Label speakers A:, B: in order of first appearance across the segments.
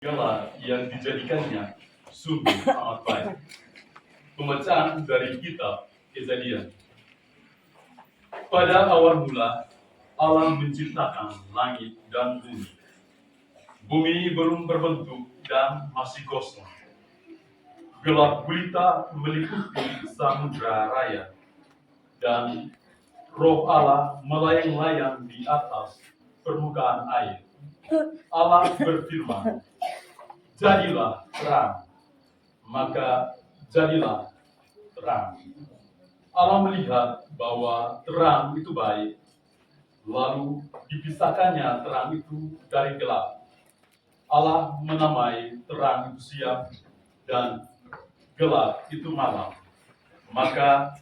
A: segala yang dijadikannya sungguh amat baik. Pembacaan dari kitab Kejadian. Pada awal mula, Allah menciptakan langit dan bumi. Bumi belum berbentuk dan masih kosong. Gelap gulita meliputi samudra raya, dan Roh Allah melayang-layang di atas permukaan air. Allah berfirman, "Jadilah terang," maka jadilah terang. Allah melihat bahwa terang itu baik, lalu dipisahkannya terang itu dari gelap. Allah menamai terang itu siang dan gelap itu malam. Maka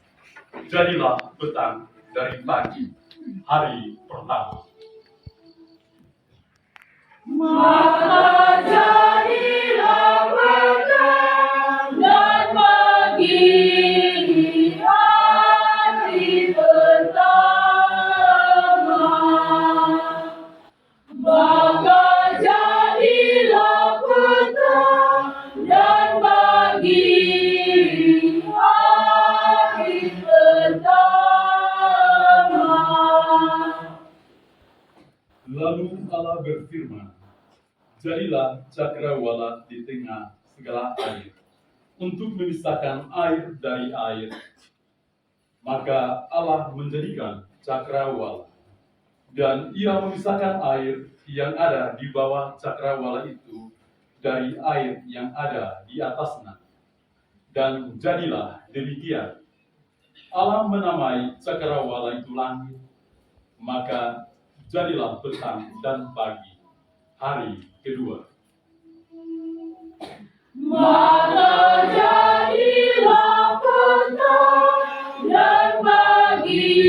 A: jadilah petang dari pagi, hari pertama.
B: Maka jadilah petang dan pagi, hari pertama. Maka jadilah petang dan pagi, hari pertama.
A: Lalu Allah berfirman, "Jadilah cakrawala di tengah segala air, untuk memisahkan air dari air." Maka Allah menjadikan cakrawala, dan Ia memisahkan air yang ada di bawah cakrawala itu dari air yang ada di atasnya. Dan jadilah demikian. Allah menamai cakrawala itu langit. Maka jadilah petang dan pagi, hari kedua.
B: Maka jadilah petang dan pagi,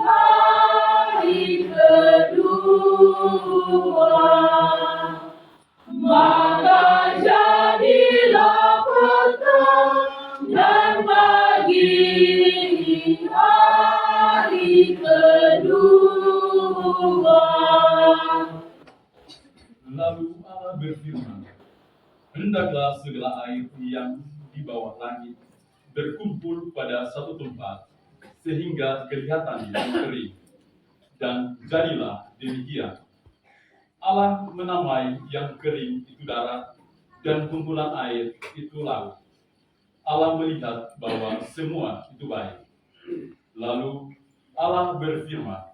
B: hari kedua. Maka jadilah petang dan pagi, hari kedua.
A: Lalu Allah berfirman, "Hendaklah segala air yang di bawah langit berkumpul pada satu tempat, sehingga kelihatan yang kering." Dan jadilah demikian. Allah menamai yang kering itu darat, dan kumpulan air itu laut. Allah melihat bahwa semua itu baik. Lalu Allah berfirman,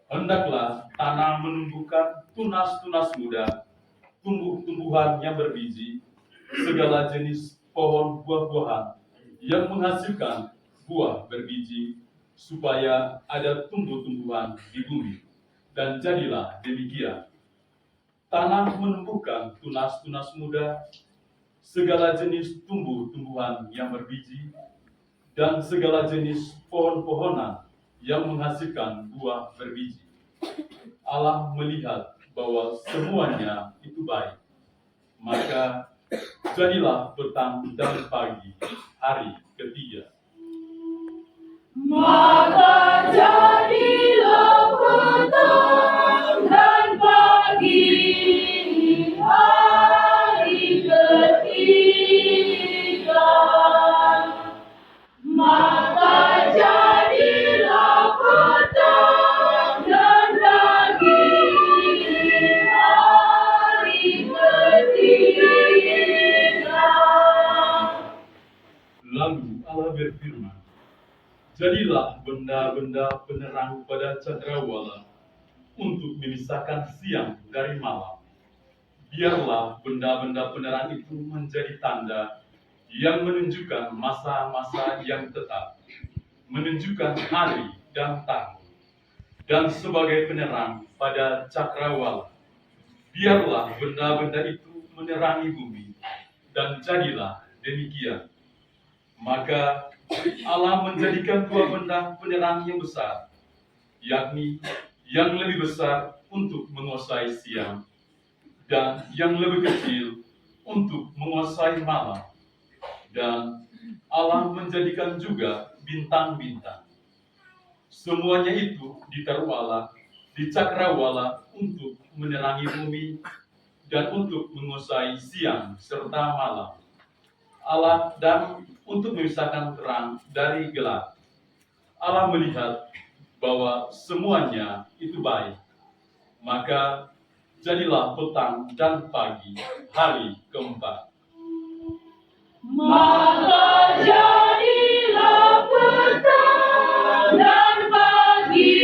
A: "Hendaklah tanah menumbuhkan tunas-tunas muda, tumbuh-tumbuhan yang berbiji, segala jenis pohon buah-buahan yang menghasilkan buah berbiji, supaya ada tumbuh-tumbuhan di bumi." Dan jadilah demikian. Tanah menumbuhkan tunas-tunas muda, segala jenis tumbuh-tumbuhan yang berbiji, dan segala jenis pohon-pohonan yang menghasilkan buah berbiji. Allah melihat bahwa semuanya itu baik. Maka jadilah petang dan pagi, hari ketiga.
B: Maka jadilah petang dan pagi, hari ketiga. Maka jadilah petang dan pagi, hari ketiga.
A: Lalu Allah berfirman, "Jadilah benda-benda penerang pada cakrawala untuk memisahkan siang dari malam. Biarlah benda-benda penerang itu menjadi tanda yang menunjukkan masa-masa yang tetap, menunjukkan hari dan tahun, dan sebagai penerang pada cakrawala. Biarlah benda-benda itu menerangi bumi, dan jadilah demikian." Maka Allah menjadikan dua benda penerang yang besar, yakni yang lebih besar untuk menguasai siang, dan yang lebih kecil untuk menguasai malam. Dan Allah menjadikan juga bintang-bintang. Semuanya itu ditaruh Allah di cakrawala untuk menerangi bumi, dan untuk menguasai siang serta malam. Allah dan untuk memisahkan terang dari gelap. Allah melihat bahwa semuanya itu baik. Maka jadilah petang dan pagi, hari keempat.
B: Maka jadilah petang dan pagi,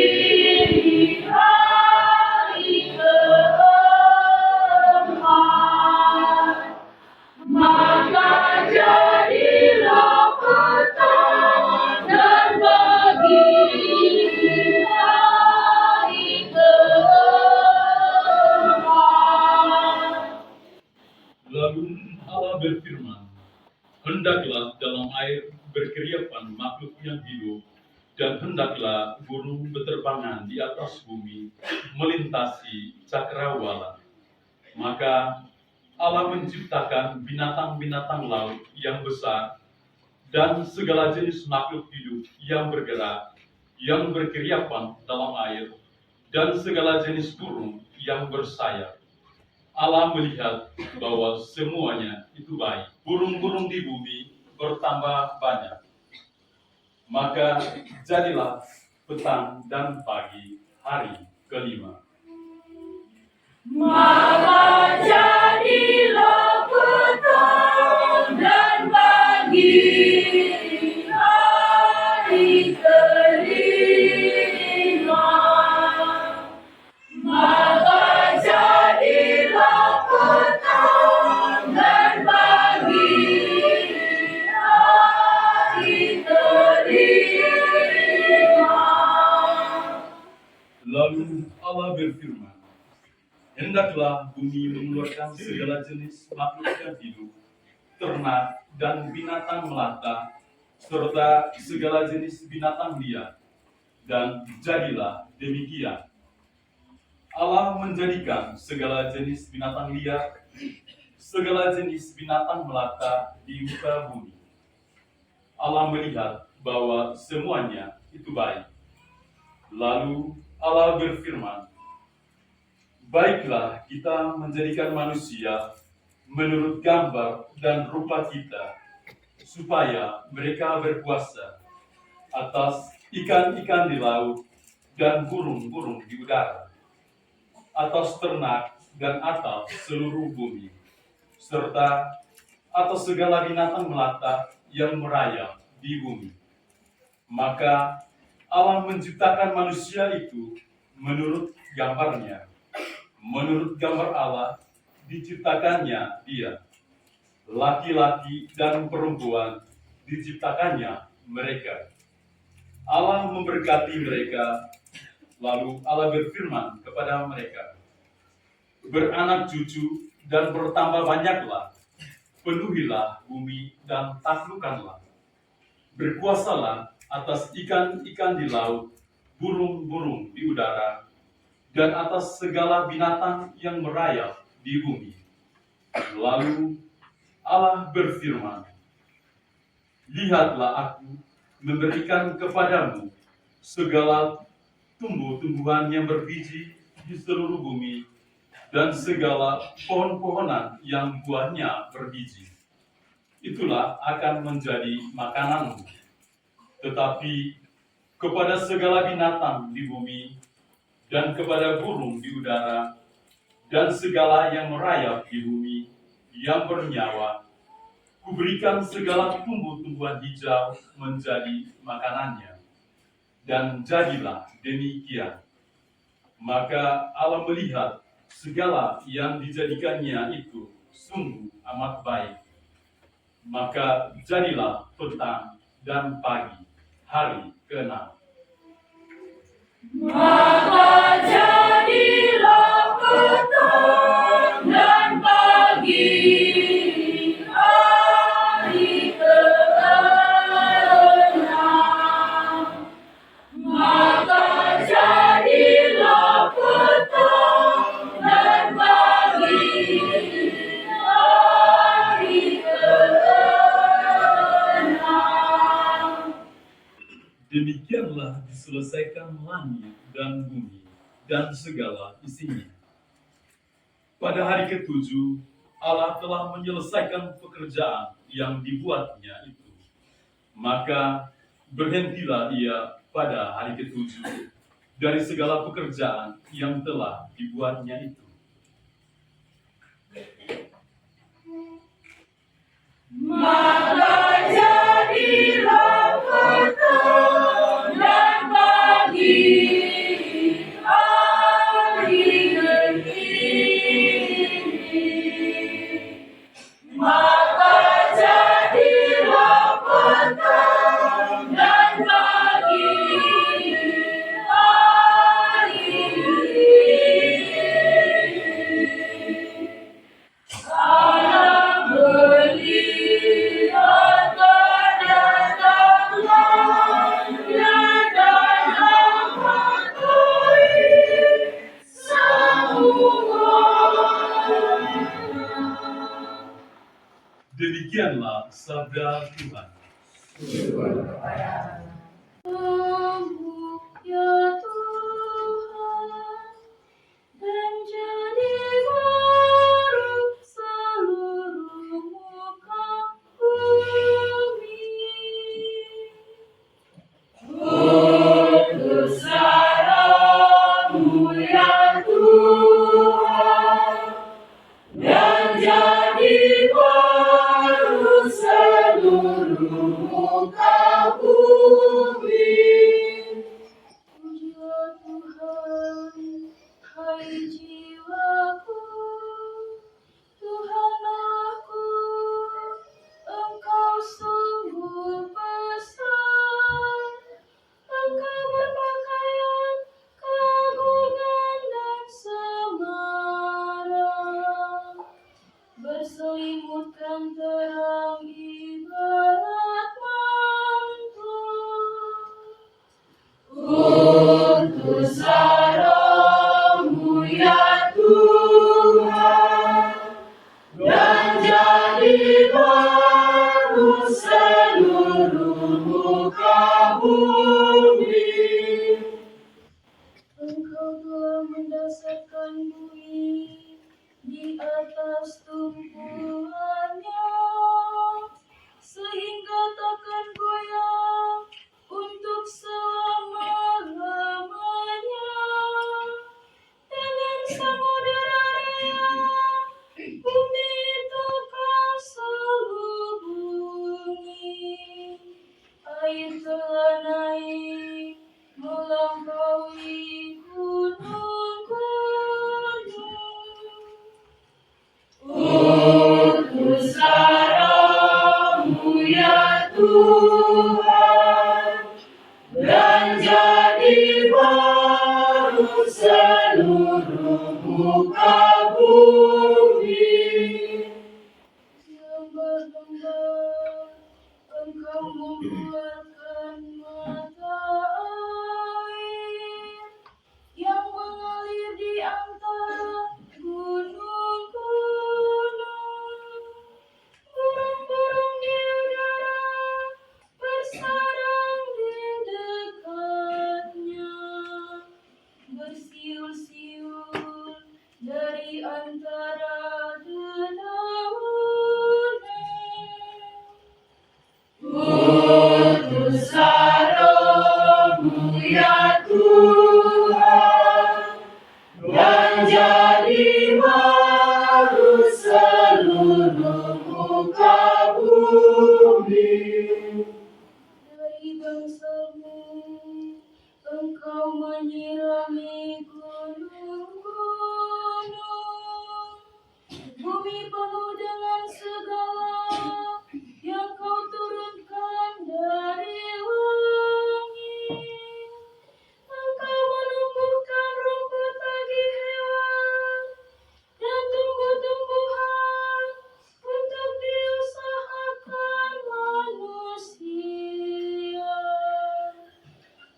B: hari keempat. Maka jadilah petang dan pagi, hari keempat.
A: Lalu Allah berfirman, hendaklah dalam air berkeriapan makhluk yang hidup, dan hendaklah burung beterbangan di atas bumi, melintasi cakrawala. Maka Allah menciptakan binatang-binatang laut yang besar, dan segala jenis makhluk hidup yang bergerak, yang berkeriapan dalam air, dan segala jenis burung yang bersayap. Allah melihat bahwa semuanya itu baik. Burung-burung di bumi bertambah banyak. Maka jadilah petang dan pagi, hari kelima.
B: Maka jadilah petang dan pagi, hari kelima. Maka jadilah petang dan pagi, hari kelima.
A: Lalu Allah berfirman, hendaklah bumi mengeluarkan segala jenis makhluk yang hidup, ternak dan binatang melata, serta segala jenis binatang liar. Dan jadilah demikian. Allah menjadikan segala jenis binatang liar, segala jenis binatang melata di muka bumi. Allah melihat bahwa semuanya itu baik. Lalu Allah berfirman, baiklah kita menjadikan manusia menurut gambar dan rupa kita, supaya mereka berkuasa atas ikan-ikan di laut dan burung-burung di udara, atas ternak dan atas seluruh bumi, serta atas segala binatang melata yang merayap di bumi. Maka Allah menciptakan manusia itu menurut gambarnya. Menurut gambar Allah diciptakannya dia. Laki-laki dan perempuan diciptakannya mereka. Allah memberkati mereka. Lalu Allah berfirman kepada mereka, beranak cucu dan bertambah banyaklah, penuhilah bumi dan taklukkanlah. Berkuasalah atas ikan-ikan di laut, burung-burung di udara, dan atas segala binatang yang merayap di bumi. Lalu Allah berfirman, lihatlah aku memberikan kepadamu segala tumbuh-tumbuhan yang berbiji di seluruh bumi, dan segala pohon-pohonan yang buahnya berbiji. Itulah akan menjadi makananmu. Tetapi kepada segala binatang di bumi, dan kepada burung di udara, dan segala yang merayap di bumi, yang bernyawa, kuberikan segala tumbuh-tumbuhan hijau menjadi makanannya. Dan jadilah demikian. Maka Allah melihat segala yang dijadikannya itu sungguh amat baik. Maka jadilah petang dan pagi, hari ke-6.
B: Maka jadilah petang dan pagi, hari ke-6. Maka jadilah petang dan pagi, hari ke-6.
A: Demikianlah diselesaikan langit dan bumi dan segala isinya. Pada hari ketujuh, Allah telah menyelesaikan pekerjaan yang dibuatnya itu. Maka berhentilah ia pada hari ketujuh dari segala pekerjaan yang telah dibuatnya itu.
B: Maka jadilah petang dan pagi hari ini. Maka jadilah petang dan pagi hari ini. Anak melihat kedatangannya dan mengetahui semuanya.
A: Demikianlah sabda Tuhan.
B: Kamu ya Tuhan, dan jadi baru seluruh muka bumi. Putus asa-Mu ya Tuhan, dan jadi baru seluruh muka bumi. Pujilah Tuhan, hai jiwaku, Tuhan aku, Engkau sungguh besar. Engkau berpakaian keagungan dan semarak, berselimutkan terang ibarat mantul. Utus roh-Mu ya Tuhan, dan jadi baru seluruh muka bumi. Engkau telah mendasarkan bumi di atas tumpuannya, sehingga takkan goyah untuk selama-lamanya. Dengan samudera raya, bumi itu Kau selubungi. Air telah naik melampaui gunung-gunung. Utus roh-Mu ya Tuhan, dan jadi baru seluruh muka bumi. Lembar-lembar Engkau membuatkan mata air yang mengalir di antara gunung-gunung. Burung-burung di udara bersarang di dekatnya, bersiul-siul dari antara dedaunan. Utus roh-Mu ya Tuhan, dan jadi baru seluruh muka bumi. Dari bangsa-Mu Engkau menyirami gunung-gunung, bumi penuh dengan segala yang Kau turunkan dari langit. Engkau menumbuhkan rumput bagi hewan dan tumbuh-tumbuhan untuk diusahakan manusia.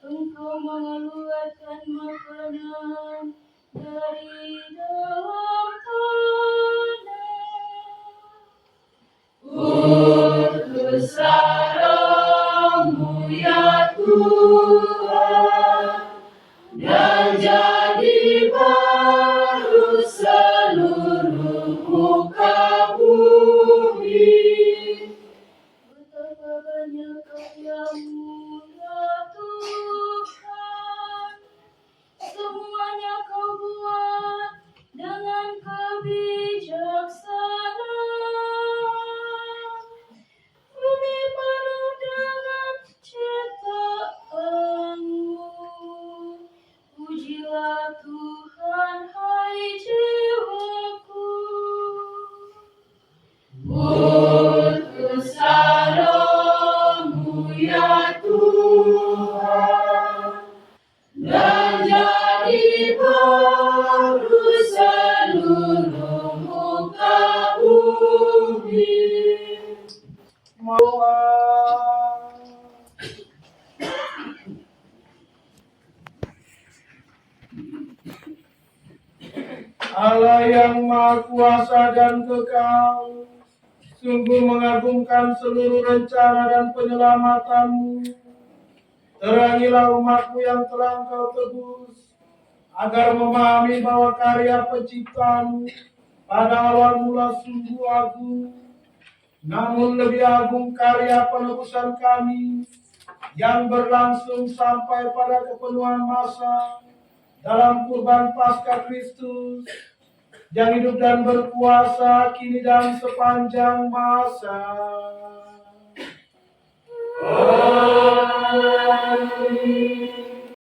B: Engkau mengeluarkan makanan dari dalam tanah. bumi.
C: Doa. Allah yang Maha Kuasa dan Kekal, sungguh mengagumkan seluruh rencana dan penyelamatan-Mu. Terangilah umat-Mu yang telah Engkau tebus, agar memahami bahwa karya penciptaan pada awal mula sungguh agung. Namun lebih agung karya penebusan kami yang berlangsung sampai pada kepenuhan masa dalam kurban Paskah Kristus yang hidup dan berkuasa kini dan sepanjang masa.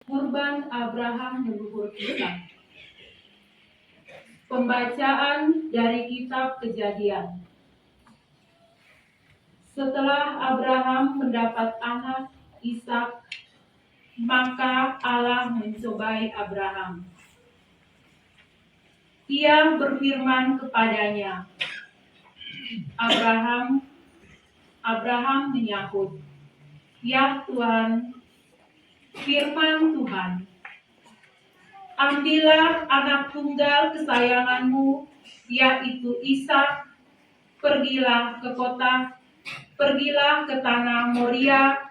B: Kurban Abraham leluhur kita. Pembacaan dari kitab Kejadian. Setelah Abraham mendapat anak Ishak, maka Allah mencobai Abraham. Ia berfirman kepadanya, Abraham. Abraham menyahut, Ya Tuhan, firman Tuhan, ambillah anak tunggal kesayanganmu, yaitu Ishak, pergilah ke tanah Moria,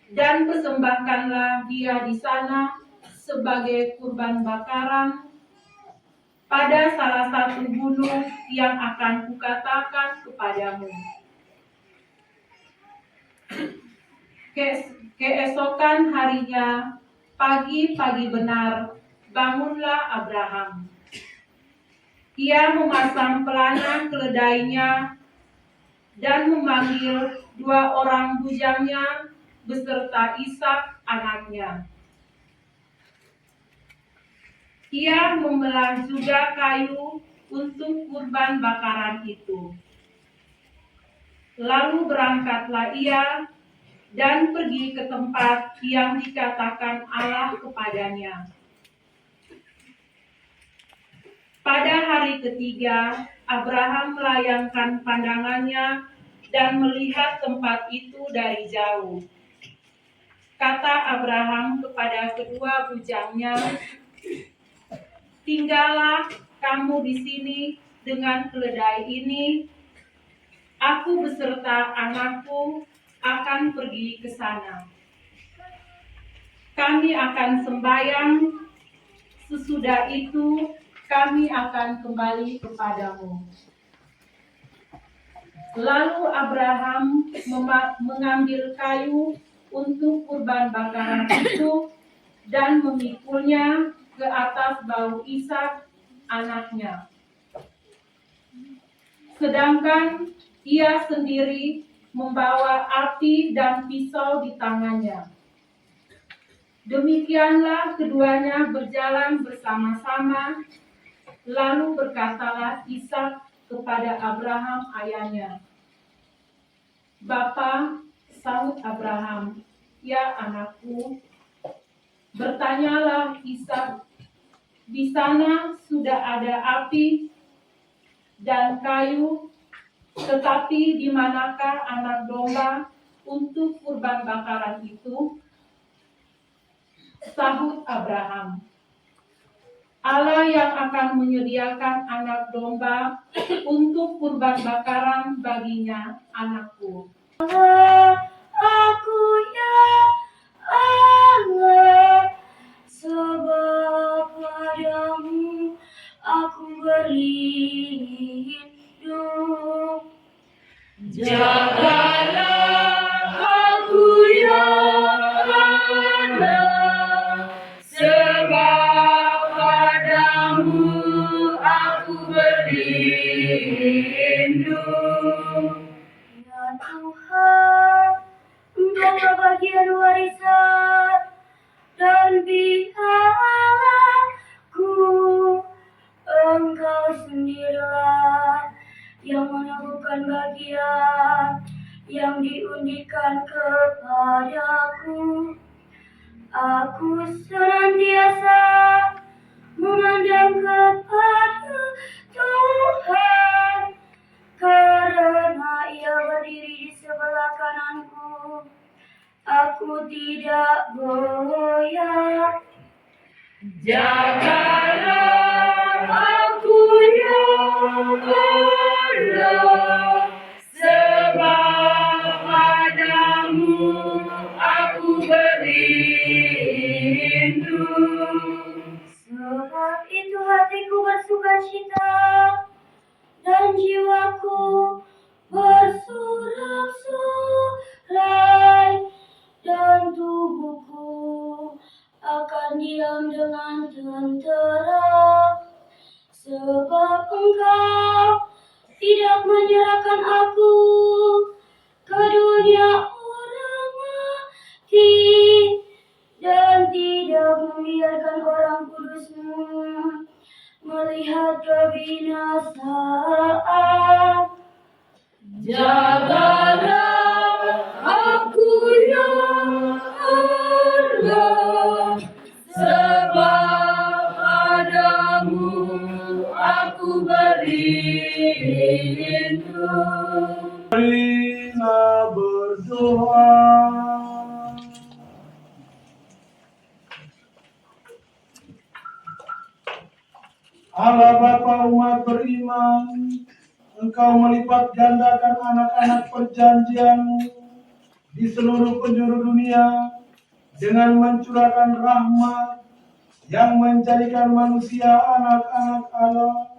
B: dan persembahkanlah dia di sana sebagai kurban bakaran pada salah satu gunung yang akan kukatakan kepadamu. Keesokan harinya, pagi-pagi benar, bangunlah Abraham. Ia memasang pelana keledainya dan memanggil 2 orang bujangnya beserta Ishak anaknya. Ia membelah juga kayu untuk kurban bakaran itu. Lalu berangkatlah ia dan pergi ke tempat yang dikatakan Allah kepadanya. Pada hari ketiga, Abraham melayangkan pandangannya dan melihat tempat itu dari jauh. Kata Abraham kepada kedua bujangnya, tinggallah kamu di sini dengan keledai ini. Aku beserta anakku akan pergi ke sana. Kami akan sembahyang. Sesudah itu kami akan kembali kepadamu. Lalu Abraham mengambil kayu untuk kurban bakaran itu dan memikulnya ke atas bahu Ishak anaknya. Sedangkan ia sendiri membawa api dan pisau di tangannya. Demikianlah keduanya berjalan bersama-sama. Lalu berkatalah Ishak kepada Abraham ayahnya, Bapa, sahut Abraham, ya anakku. Bertanyalah Ishak, di sana sudah ada api dan kayu, tetapi di manakah anak domba untuk kurban bakaran itu? Sahut Abraham, Allah yang akan menyediakan anak domba untuk kurban bakaran baginya, anakku.
D: Aku ya Allah, sebab padamu aku berlindung.
B: Jagalah aku ya Allah, sebab padamu aku berlindung.
D: Ya Tuhan, Engkaulah bagian warisan dan pihakku. Engkau sendirilah yang menemukan bagian yang diundikan kepadaku. Aku senantiasa memandang kepada Tuhan, tidak goyah.
B: Jagalah aku ya Allah, sebab padamu aku berlindung.
D: Sebab itu hatiku bersukacita dan jiwaku bersorak-sorai, dan tubuhku akan diam dengan tentera. Sebab Engkau tidak menyerahkan aku ke dunia orang mati, dan tidak membiarkan orang kudus-Mu melihat kebinasaan.
B: Jagalah aku ya Allah, sebab padamu aku berlindung.
C: Marilah berdoa. Allah Bapa umat beriman, Engkau melipat gandakan anak-anak perjanjian-Mu di seluruh penjuru dunia dengan mencurahkan rahmat yang menjadikan manusia anak-anak Allah.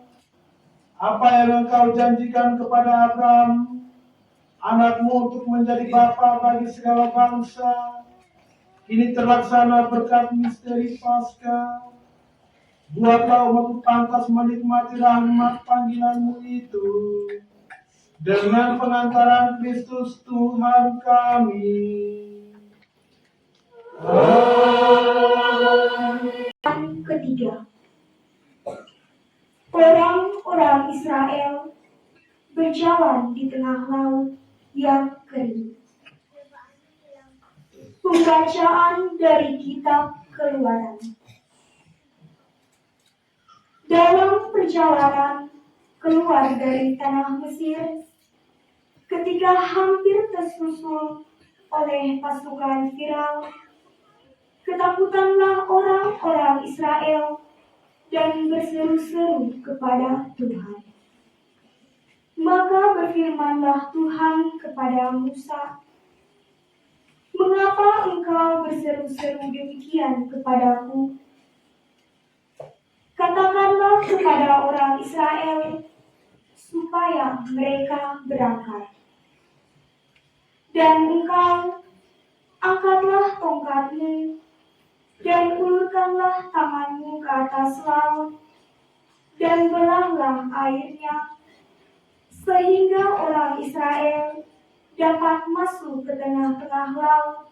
C: Apa yang Engkau janjikan kepada Abraham, anak-Mu untuk menjadi bapa bagi segala bangsa, ini terlaksana berkat misteri Paskah. Buatlah umat pantas menikmati rahmat panggilan-Mu itu dengan pengantaran Kristus Tuhan kami.
D: Ketiga, orang-orang Israel berjalan di tengah laut yang kering. Pembacaan dari kitab Keluaran. Dalam perjalanan keluar dari tanah Mesir, ketika hampir tersusul oleh pasukan Firaun, ketakutanlah orang-orang Israel dan berseru-seru kepada Tuhan. Maka berfirmanlah Tuhan kepada Musa, "Mengapa engkau berseru-seru demikian kepadaku? Katakanlah kepada orang Israel supaya mereka berangkat. Dan engkau angkatlah tongkatmu dan ulurkanlah tanganmu ke atas laut, dan belahlah airnya, sehingga orang Israel dapat masuk ke tengah-tengah laut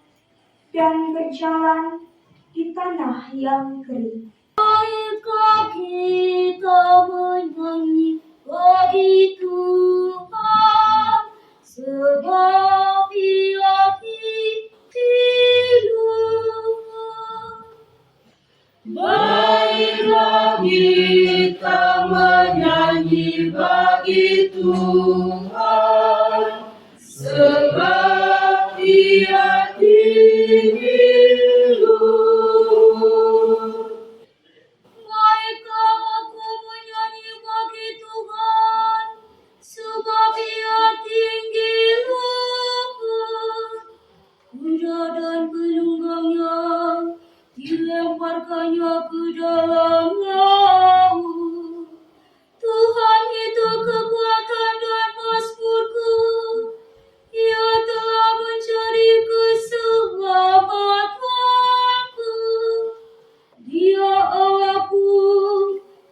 D: dan berjalan di tanah yang kering."
E: Baiklah kita menyanyi bagi Tuhan, sebab Ia Tuhan. Baiklah kita menyanyi bagi Tuhan, sebab Ia tinggi luhur. Baiklah aku menyanyi bagi Tuhan, sebab Ia tinggi luhur. Kuda dan penunggangnya dilemparkannya ke dalam laut. Tuhan itu kekuatan dan mazmurku, Ia telah mencari keselamatanku. Dia Allahku,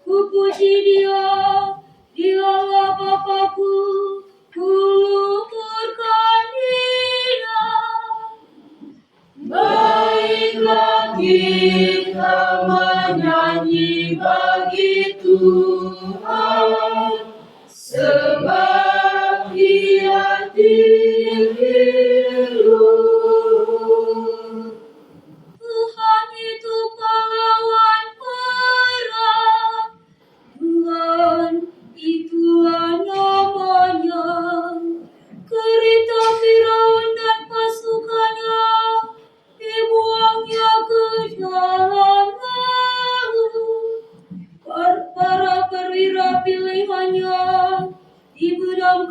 E: kupuji Dia, Dialah Bapa-Ku, kuluhurkan Dia. Baiklah kita menyanyi bagi Tuhan, sebab Dia tinggi luhur. Tuhan itu pahlawan perang, Tuhan itulah namanya. Kereta Firaun dan pasukannya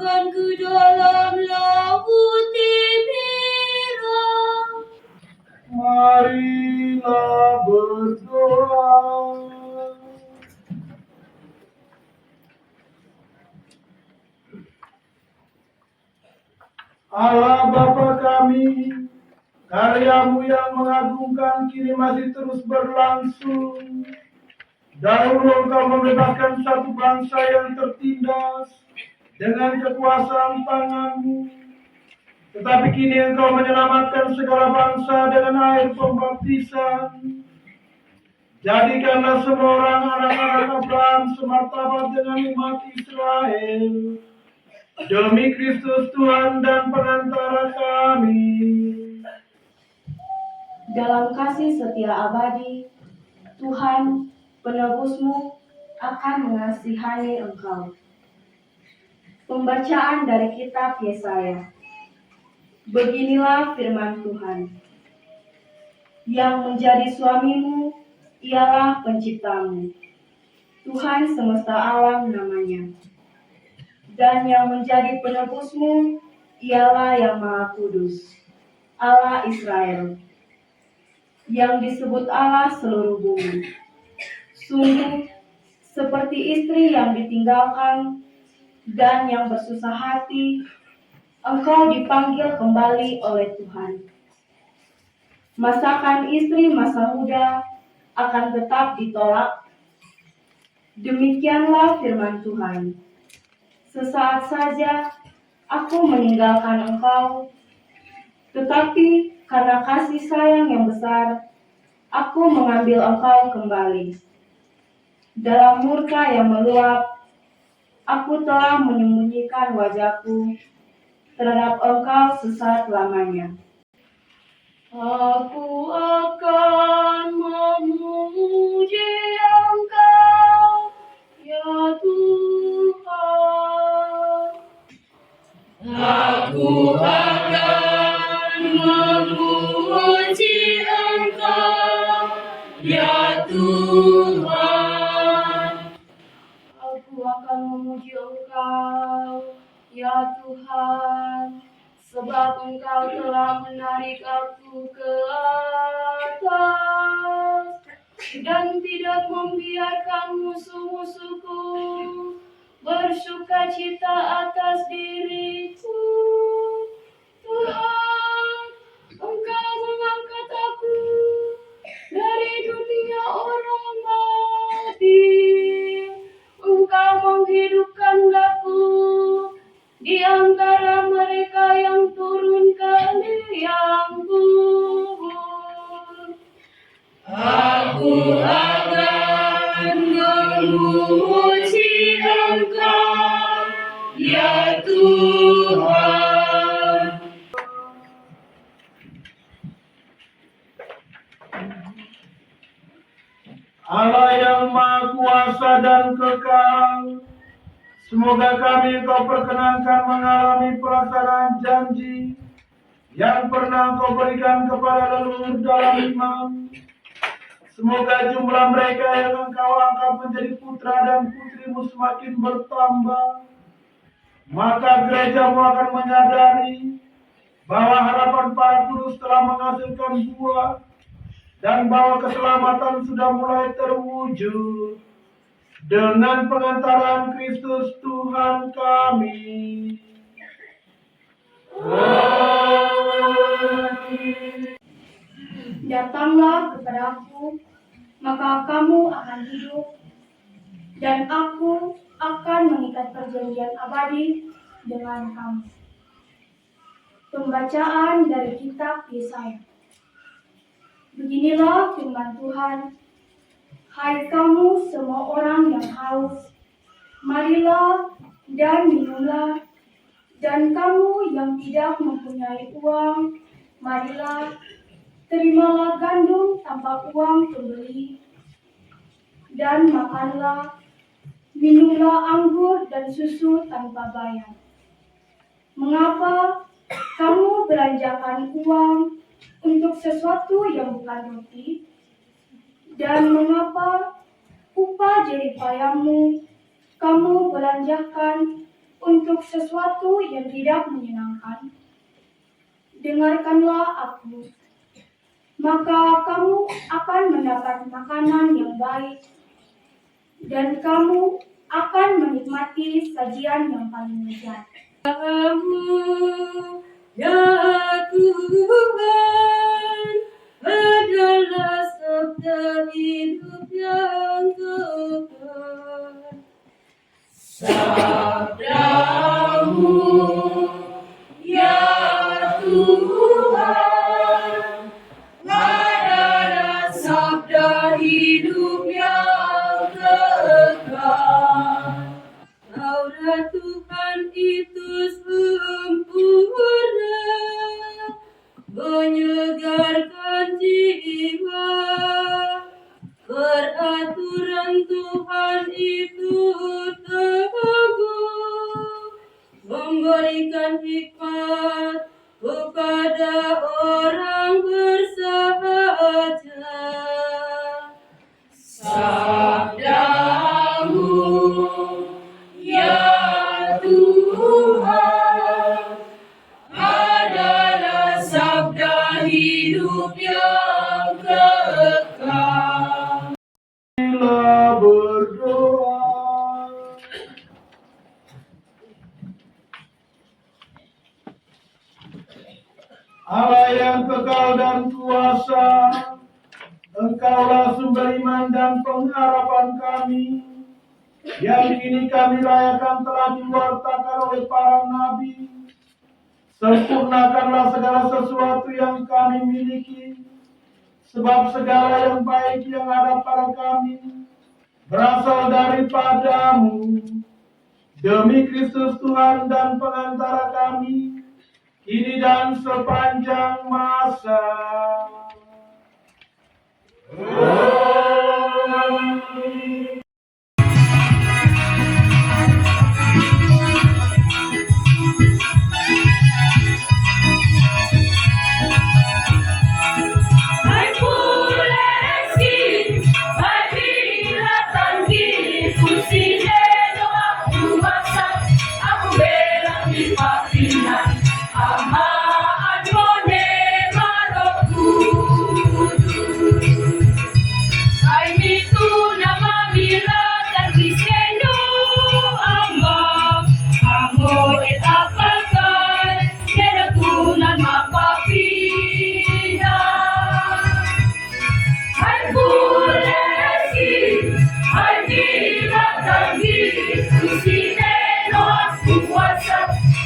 E: lemparkan ke dalam laut Tiberias.
C: Marilah berdoa. Allah Bapa kami, karya-Mu yang mengagumkan kini masih terus berlangsung. Dahulu Engkau membebaskan satu bangsa yang tertindas dengan kekuasaan tangan-Mu. Tetapi kini Engkau menyelamatkan segala bangsa dengan air pembaptisan. Jadikanlah semua orang anak-anak Abraham semartabat dengan umat Israel. Demi Kristus Tuhan dan pengantara kami.
D: Dalam kasih setia abadi, Tuhan penebusmu akan mengasihani engkau. Pembacaan dari kitab Yesaya. Beginilah firman Tuhan. Yang menjadi suamimu ialah penciptamu, Tuhan semesta alam namanya. Dan yang menjadi penebusmu ialah yang Maha Kudus, Allah Israel, yang disebut Allah seluruh bumi. Sungguh seperti istri yang ditinggalkan dan yang bersusah hati, engkau dipanggil kembali oleh Tuhan. Masakan istri masa muda akan tetap ditolak. Demikianlah firman Tuhan. Sesaat saja aku meninggalkan engkau, tetapi karena kasih sayang yang besar, aku mengambil engkau kembali. Dalam murka yang meluap, aku telah menyembunyikan wajahku terhadap engkau selama-lamanya.
E: Aku akan memuji Engkau, ya Tuhan. Aku akan memuji Engkau, ya Tuhan.
D: Aku akan memuji Engkau, ya Tuhan, sebab Engkau telah menarik aku ke atas dan tidak membiarkan musuh-musuhku bersukacita atas diriku. Tuhan, Engkau mengangkat aku dari dunia orang mati. Engkau menghidupkan aku di antara mereka yang turun ke liang kubur.
E: Aku akan memuji Engkau, ya Tuhan.
C: Allah yang Maha Kuasa dan Kekal, semoga kami Engkau perkenankan mengalami pelaksanaan janji yang pernah Engkau berikan kepada leluhur dalam iman. Semoga jumlah mereka yang Engkau angkat menjadi putra dan putrimu semakin bertambah. Maka gerejamu akan menyadari bahwa harapan para kudus telah menghasilkan buah dan bahwa keselamatan sudah mulai terwujud dengan pengantaran Kristus Tuhan kami.
D: Datanglah kepadaku, maka kamu akan hidup, dan aku akan mengikat perjanjian abadi dengan kamu. Pembacaan dari kitab Yesaya. Beginilah firman Tuhan. Hai kamu semua orang yang haus, marilah dan minumlah. Dan kamu yang tidak mempunyai uang, marilah, terimalah gandum tanpa uang pembeli. Dan makanlah, minumlah anggur dan susu tanpa bayar. Mengapa kamu belanjakan uang untuk sesuatu yang bukan roti? Dan mengapa upah jerih payahmu kamu belanjakan untuk sesuatu yang tidak menyenangkan. Dengarkanlah aku, maka kamu akan mendapat makanan yang baik, dan kamu akan menikmati sajian yang paling lezat.
E: Kamu, ya Tuhan, adalah sabda hidup yang kekal. Sabdamu, ya Tuhan, adalah sabda hidup yang kekal. Taurat Tuhan itu sempurna, menyegarkan jiwa. Peraturan Tuhan itu teguh, memberikan hikmat kepada orang bersahaja. Sabdamu, ya Tuhan, adalah sabda hidup yang kekal.
C: Marilah berdoa. Allah yang kekal dan kuasa, Engkaulah sumber iman dan pengharapan kami, yang kini kami rayakan telah diwartakan oleh para nabi. Sempurnakanlah segala sesuatu yang kami miliki, sebab segala yang baik yang ada pada kami berasal daripadamu. Demi Kristus Tuhan dan pengantara kami, kini dan sepanjang masa. Amin.
E: Hai Puleski, hai Bila Tanggi, Kusine doa kuasa, aku bela di papinan, ama adone maroku. Hai mitu nama Bila Tanggi sendo ama, amo etapakan, kedakunan mapapina. Hai Puleski, hai Bila Tanggi, Kusine doa kuasa,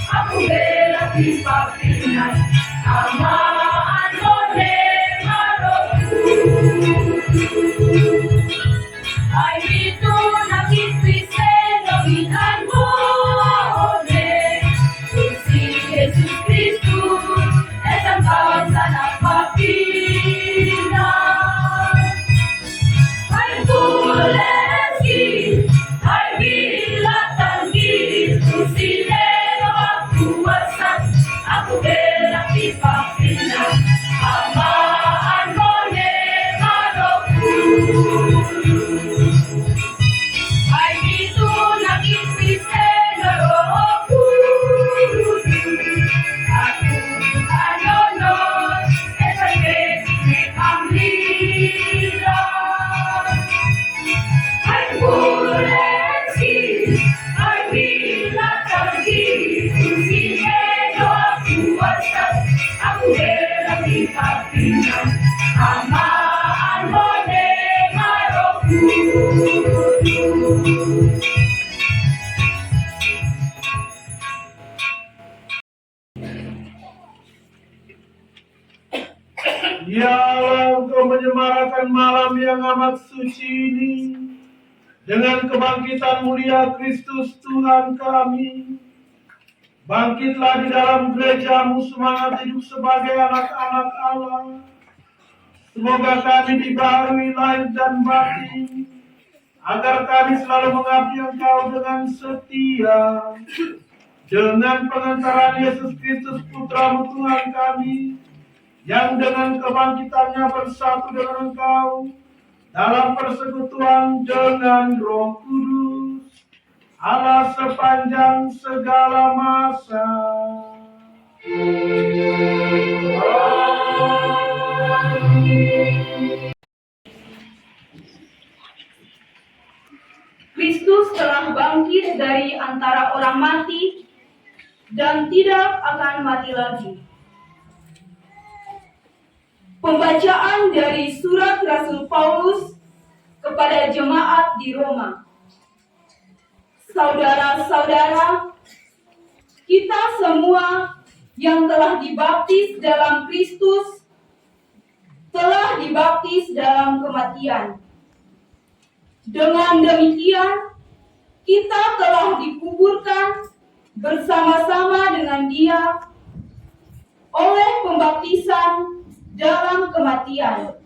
E: aku bela di papinan, ama adone maroku. Hai itu nakit Kristeno binan mone, Tusi Yesus Kristus, esang bangsa na papina. Hai Puleski, hai Bila Tanggi, Tusineno aku kuasa, aku bela di papina, amaan mone maroku. Hai itu nakit Kristeno aku, anonon, esang me amlila. Hai Puleski, hai Bila Tanggi, Tusineno aku kuasa, aku bela di papina, amaan mone maroku.
C: Ya Allah, Engkau menyemarakan malam yang amat suci ini dengan kebangkitan mulia Kristus Tuhan kami. Bangkitlah di dalam gerejamu semangat hidup sebagai anak-anak Allah. Semoga kami dibaharui lahir dan batin, agar kami selalu mengabdi Engkau dengan setia. Dengan pengantaran Yesus Kristus Putramu Tuhan kami, yang dengan kebangkitannya bersatu dengan Engkau dalam persekutuan dengan Roh Kudus, Allah sepanjang segala masa.
B: Kristus telah bangkit dari antara orang mati dan tidak akan mati lagi. Pembacaan dari surat Rasul Paulus kepada jemaat di Roma. Saudara-saudara, kita semua yang telah dibaptis dalam Kristus telah dibaptis dalam kematian. Dengan demikian, kita telah dikuburkan bersama-sama dengan Dia oleh pembaptisan dalam kematian,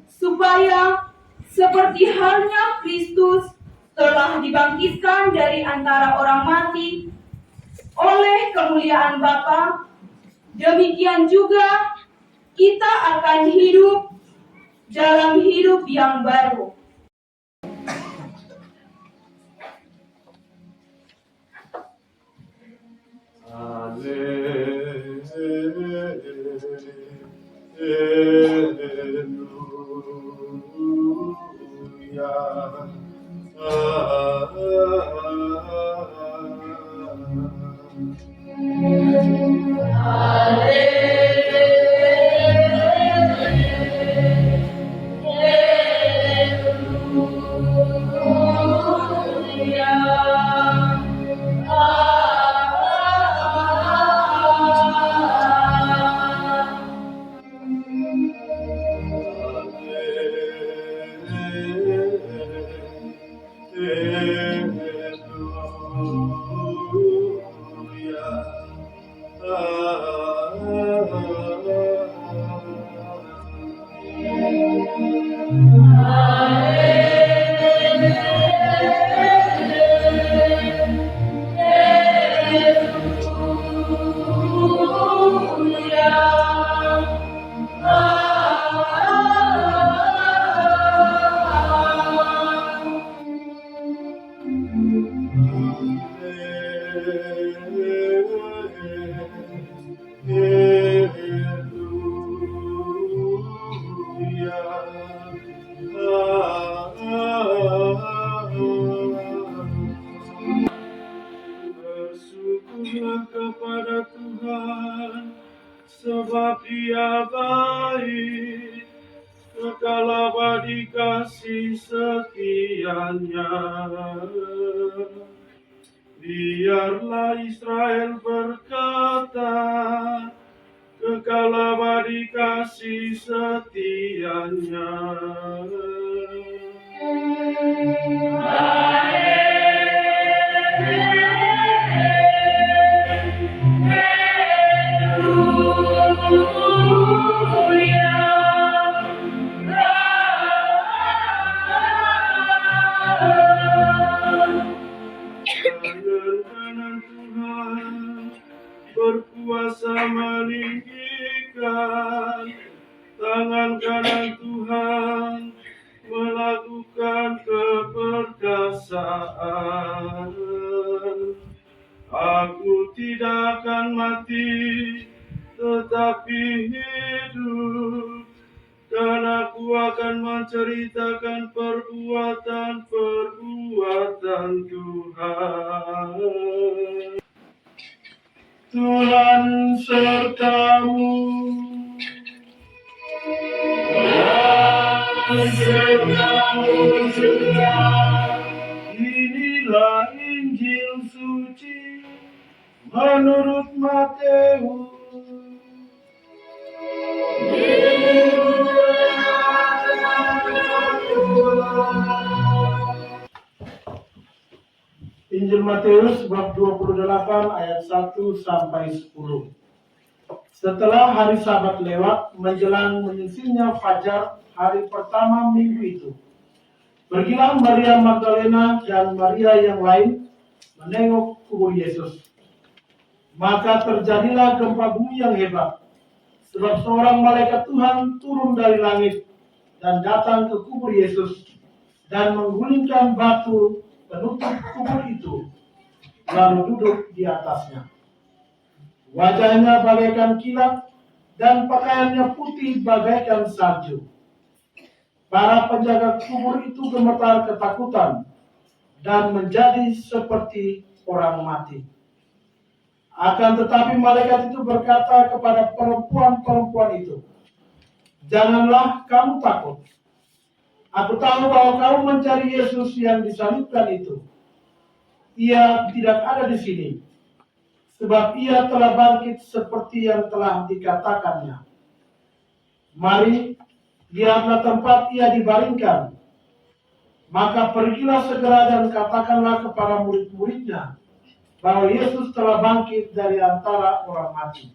B: supaya seperti halnya Kristus telah dibangkitkan dari antara orang mati oleh kemuliaan Bapa, demikian juga kita akan hidup dalam hidup yang baru.
C: Bersyukurlah kepada Tuhan, sebab Dia baik, kekal abadi kasih setianya. Biarlah Israel berkata, kekal abadi kasih setianya. Tangan Tuhan berkuasa meninggikan, tangan kanan Tuhan melakukan keperkasaan. Aku tidak akan mati, tetapi hidup, dan aku akan menceritakan perbuatan-perbuatan Tuhan. Tuhan sertamu. Tuhan sertamu juga. Inilah Injil suci menurut Matius. Injil Matius bab 28 ayat 1 sampai 10. Setelah hari Sabat lewat, menjelang menyisinya fajar hari pertama minggu itu, pergilah Maria Magdalena dan Maria yang lain menengok kubur Yesus. Maka terjadilah gempa bumi yang hebat, sebab seorang malaikat Tuhan turun dari langit dan datang ke kubur Yesus dan menggulingkan batu penutup kubur itu, lalu duduk di atasnya. Wajahnya bagaikan kilat dan pakaiannya putih bagaikan salju. Para penjaga kubur itu gemetar ketakutan dan menjadi seperti orang mati. Akan tetapi malaikat itu berkata kepada perempuan-perempuan itu, "Janganlah kamu takut. Aku tahu bahwa kamu mencari Yesus yang disalibkan itu. Ia tidak ada di sini, sebab ia telah bangkit seperti yang telah dikatakannya. Mari, lihatlah tempat ia dibaringkan. Maka pergilah segera dan katakanlah kepada murid-muridnya bahwa Yesus telah bangkit dari antara orang mati.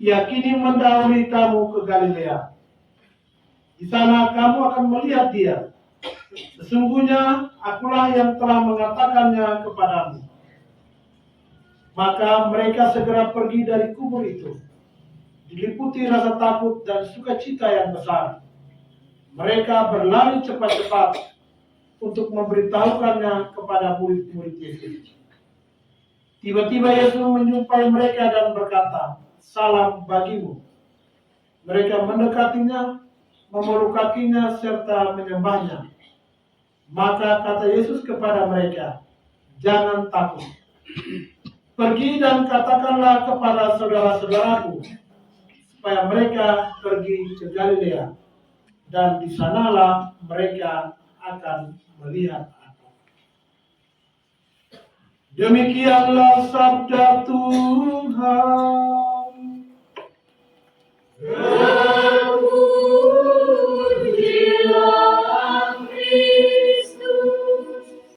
C: Ia kini mendahului kamu ke Galilea. Di sana kamu akan melihat dia. Sesungguhnya akulah yang telah mengatakannya kepadamu." Maka mereka segera pergi dari kubur itu, diliputi rasa takut dan sukacita yang besar. Mereka berlari cepat-cepat untuk memberitahukannya kepada murid-murid Yesus. Tiba-tiba Yesus menjumpai mereka dan berkata, "Salam bagimu." Mereka mendekatinya, memeluk kakinya serta menyembahnya. Maka kata Yesus kepada mereka, "Jangan takut. Pergi dan katakanlah kepada saudara-saudaraku supaya mereka pergi ke Galilea, dan di sanalah mereka akan melihat aku." Demikianlah sabda Tuhan.